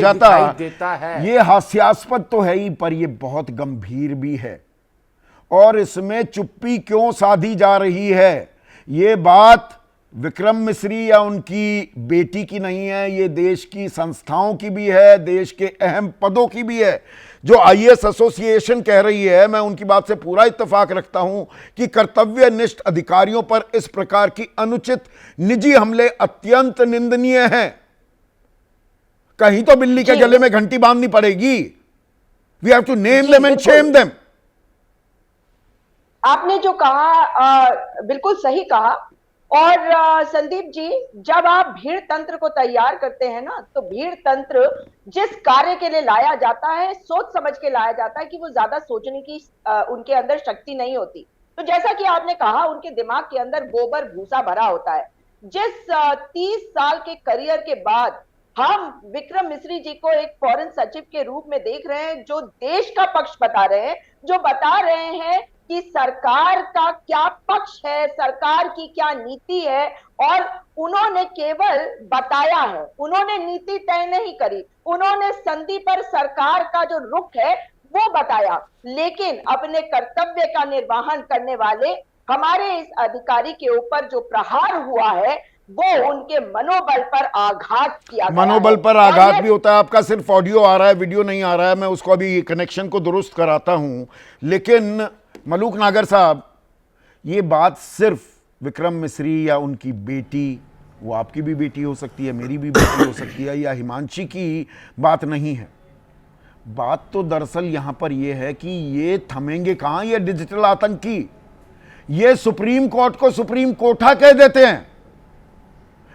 जाता देता है। ये हास्यास्पद तो है ही, पर ये बहुत गंभीर भी है। और इसमें चुप्पी क्यों साधी जा रही है? ये बात विक्रम मिस्री या उनकी बेटी की नहीं है, ये देश की संस्थाओं की भी है, देश के अहम पदों की भी है। जो आईएएस एसोसिएशन कह रही है, मैं उनकी बात से पूरा इत्तेफाक रखता हूं कि कर्तव्यनिष्ठ अधिकारियों पर इस प्रकार की अनुचित निजी हमले अत्यंत निंदनीय हैं। कहीं तो बिल्ली के गले में घंटी बांधनी पड़ेगी। We have to name them and shame them. आपने जो कहा बिल्कुल सही कहा। और संदीप जी, जब आप भीड़ तंत्र को तैयार करते हैं ना, तो भीड़ तंत्र जिस कार्य के लिए लाया जाता है, सोच समझ के लाया जाता है कि वो ज्यादा सोचने की उनके अंदर शक्ति नहीं होती। तो जैसा कि आपने कहा, उनके दिमाग के अंदर गोबर भूसा भरा होता है। जिस 30 साल के करियर के बाद हम विक्रम मिस्री जी को एक फॉरेन सचिव के रूप में देख रहे हैं, जो देश का पक्ष बता रहे हैं, जो बता रहे हैं कि सरकार का क्या पक्ष है, सरकार की क्या नीति है। और उन्होंने केवल बताया है, उन्होंने नीति तय नहीं करी, उन्होंने संधि पर सरकार का जो रुख है वो बताया। लेकिन अपने कर्तव्य का निर्वहन करने वाले हमारे इस अधिकारी के ऊपर जो प्रहार हुआ है, वो उनके मनोबल पर आघात किया। मनोबल पर आघात भी होता है। आपका सिर्फ ऑडियो आ रहा है, वीडियो नहीं आ रहा है। मैं उसको अभी कनेक्शन को दुरुस्त कराता हूं। लेकिन मलूक नागर साहब, ये बात सिर्फ विक्रम मिस्री या उनकी बेटी, वो आपकी भी बेटी हो सकती है, मेरी भी बेटी हो सकती है, या हिमांशी की बात नहीं है। बात तो दरअसल यहां पर यह है कि ये थमेंगे कहां ये डिजिटल आतंकी। ये सुप्रीम कोर्ट को सुप्रीम कोठा कह देते हैं।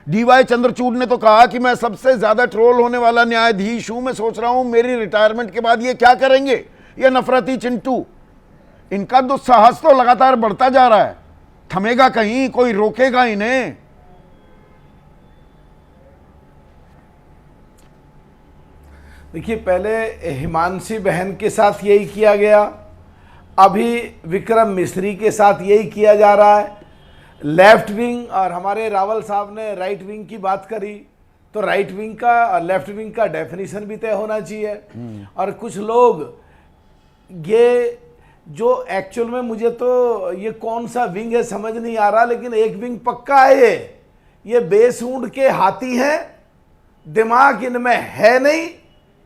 डीवाई चंद्रचूड़ ने तो कहा कि मैं सबसे ज्यादा ट्रोल होने वाला न्यायाधीश हूं, मैं सोच रहा हूं मेरी रिटायरमेंट के बाद ये क्या करेंगे, ये नफरती चिंटू। इनका दुस्साहस तो लगातार बढ़ता जा रहा है। थमेगा कहीं? कोई रोकेगा इन्हें? देखिए, पहले हिमांशी बहन के साथ यही किया गया, अभी विक्रम मिस्री के साथ यही किया जा रहा है। लेफ्ट विंग, और हमारे रावल साहब ने राइट विंग की बात करी, तो राइट विंग का लेफ्ट विंग का डेफिनेशन भी तय होना चाहिए। और कुछ लोग ये जो एक्चुअल में, मुझे तो ये कौन सा विंग है समझ नहीं आ रहा, लेकिन एक विंग पक्का है, ये बेसूंड के हाथी हैं, दिमाग इनमें है नहीं।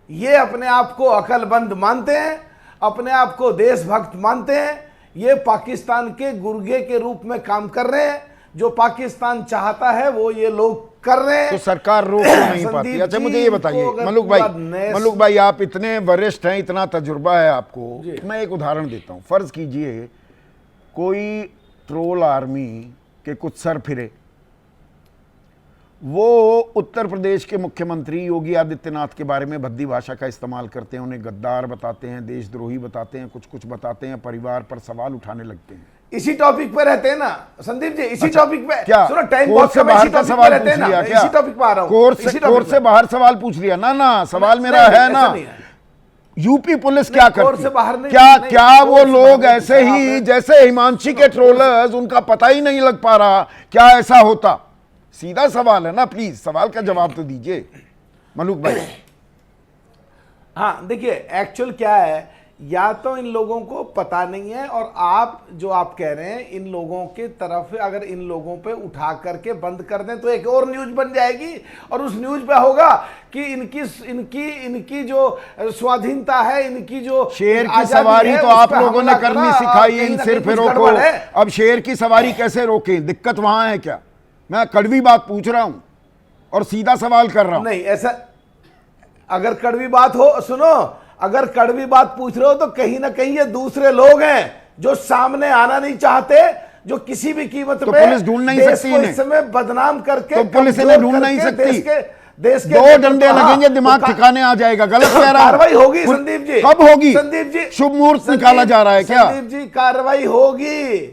ये अपने आप को अकलमंद मानते हैं, अपने आप को देशभक्त मानते हैं। ये पाकिस्तान के गुर्गे के रूप में काम कर रहे हैं। जो पाकिस्तान चाहता है वो ये लोग कर रहे हैं। तो सरकार रोक नहीं पाती। अच्छा, मुझे ये बताइए मलूक भाई, आप इतने वरिष्ठ हैं, इतना तजुर्बा है आपको। मैं एक उदाहरण देता हूं। फर्ज कीजिए कोई ट्रोल आर्मी के कुछ सर फिरे, वो उत्तर प्रदेश के मुख्यमंत्री योगी आदित्यनाथ के बारे में भद्दी भाषा का इस्तेमाल करते हैं, उन्हें गद्दार बताते हैं, देशद्रोही बताते हैं, कुछ कुछ बताते हैं, परिवार पर सवाल उठाने लगते हैं। इसी टॉपिक पे रहते हैं ना संदीप जी, इसी अच्छा, टॉपिक पे क्या सुनो, टाइम कोर्ट से बाहर का सवाल रहते हैं ना, इसी टॉपिक पे आ रहा हूं। कोर्ट से बाहर सवाल पूछ लिया ना, सवाल मेरा है ना, यूपी पुलिस क्या करती है? क्या वो लोग ऐसे ही जैसे हिमांशी के ट्रोलर्स, उनका पता ही नहीं लग पा रहा? क्या ऐसा होता? सीधा सवाल है ना, प्लीज सवाल का जवाब तो दीजिए मलूक भाई। हाँ, देखिए एक्चुअल क्या है, या तो इन लोगों को पता नहीं है, और आप जो आप कह रहे हैं, इन लोगों के तरफ अगर इन लोगों पे उठा करके बंद कर दें तो एक और न्यूज बन जाएगी, और उस न्यूज पे होगा कि इनकी जो स्वाधीनता है, इनकी जो शेर की सवारी तो आप लोगों ने करनी सिखाई इन सिरफिरों को। अब शेर की सवारी कैसे रोकें? दिक्कत वहां है क्या? मैं कड़वी बात पूछ रहा हूं और सीधा सवाल कर रहा हूं। नहीं, ऐसा अगर कड़वी बात हो, सुनो, अगर कड़वी बात पूछ रहे हो तो कहीं ना कहीं ये दूसरे लोग हैं जो सामने आना नहीं चाहते, जो किसी भी कीमत पे पुलिस ढूंढ नहीं सकती इस समय बदनाम करके, तो पुलिस इन्हें ढूंढ नहीं सकती। देश के दो डंडे लगेंगे, दिमाग ठिकाने आ जाएगा। गलत कह रहा हूं। कार्रवाई होगी संदीप जी। कब होगी? संदीप जी, शुभ मुहूर्त निकाला जा रहा है क्या? संदीप जी, कार्रवाई होगी।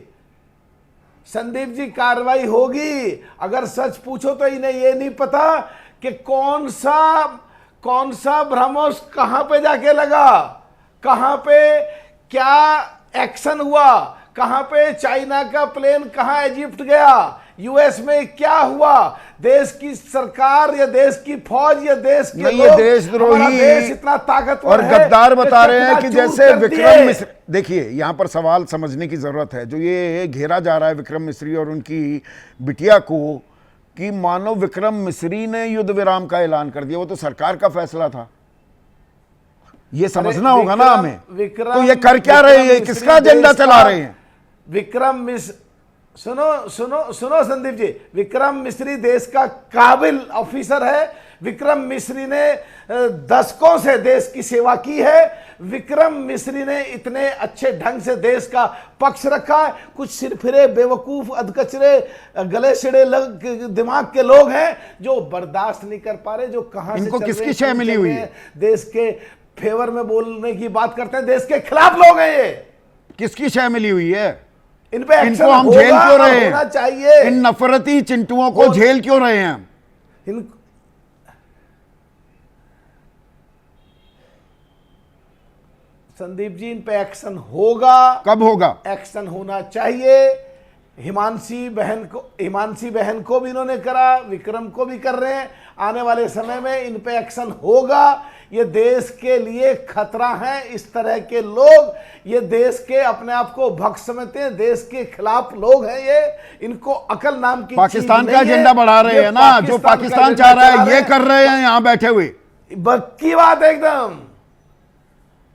संदीप जी, कार्रवाई होगी। अगर सच पूछो तो इन्हें ये नहीं पता कि कौन सा ब्रह्मोस कहां पे जाके लगा, कहां पे क्या एक्शन हुआ, कहां पे चाइना का प्लेन कहां इजिप्ट गया, यूएस में क्या हुआ, देश की सरकार या देश की फौज या देश के नहीं, लोग, ये देशद्रोही हमारा देश इतना ताकतवर और है गद्दार बता रहे हैं कि चकनाचूर जैसे कर विक्रम दिए। मिश्र, देखिए यहां पर सवाल समझने की जरूरत है, जो ये घेरा जा रहा है विक्रम मिस्री और उनकी बिटिया को, कि मानो विक्रम मिस्री ने युद्ध विराम का ऐलान कर दिया, वो तो सरकार का फैसला था। ये समझना होगा ना हमें। तो ये कर क्या रहे हैं, किसका एजेंडा चला रहे हैं? विक्रम मिश्र, सुनो सुनो सुनो संदीप जी, विक्रम मिस्री देश का काबिल ऑफिसर है। विक्रम मिस्री ने दशकों से देश की सेवा की है। विक्रम मिस्री ने इतने अच्छे ढंग से देश का पक्ष रखा है। कुछ सिरफिरे बेवकूफ अधकचरे गले सिड़े दिमाग के लोग हैं जो बर्दाश्त नहीं कर पा रहे, जो कहां से इनको चल किसकी रहे, शय मिली हुई है? देश के फेवर में बोलने की बात करते हैं, देश के खिलाफ लोग हैं ये। किसकी शय मिली हुई है? इन पे इनको हम झेल क्यों रहे हैं? होना चाहिए। इन नफरती चिंटुओं को झेल क्यों रहे हैं? इन संदीप जी, इन पे एक्शन होगा। कब होगा? एक्शन होना चाहिए। हिमांशी बहन को भी इन्होंने करा, विक्रम को भी कर रहे हैं। आने वाले समय में इन पे एक्शन होगा। ये देश के लिए खतरा है इस तरह के लोग। ये देश के अपने आप को भक्त समझते हैं, देश के खिलाफ लोग हैं ये। इनको अकल नाम की पाकिस्तान चीज का नहीं है। एजेंडा बढ़ा रहे ये हैं ना, जो का पाकिस्तान एजेंडा चाह रहा चला है ये कर रहे हैं यहां बैठे हुए। पक्की बात है एकदम,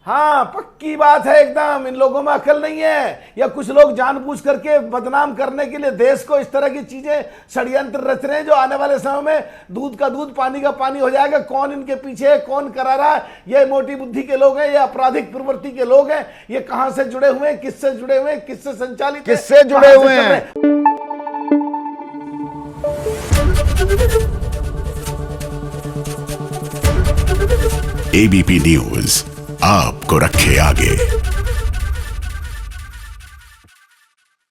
हाँ पक्की बात है एकदम। इन लोगों में अकल नहीं है, या कुछ लोग जानबूझ करके बदनाम करने के लिए देश को इस तरह की चीजें षड्यंत्र रच रहे हैं, जो आने वाले समय में दूध का दूध पानी का पानी हो जाएगा। कौन इनके पीछे है, कौन करा रहा है? ये मोटी बुद्धि के लोग हैं, ये आपराधिक प्रवृत्ति के लोग हैं। ये कहां से जुड़े हुए हैं, किससे जुड़े हुए हैं, किससे संचालित है, किससे जुड़े कहां से हुए चल रहे हैं? एबीपी न्यूज आपको रखे आगे।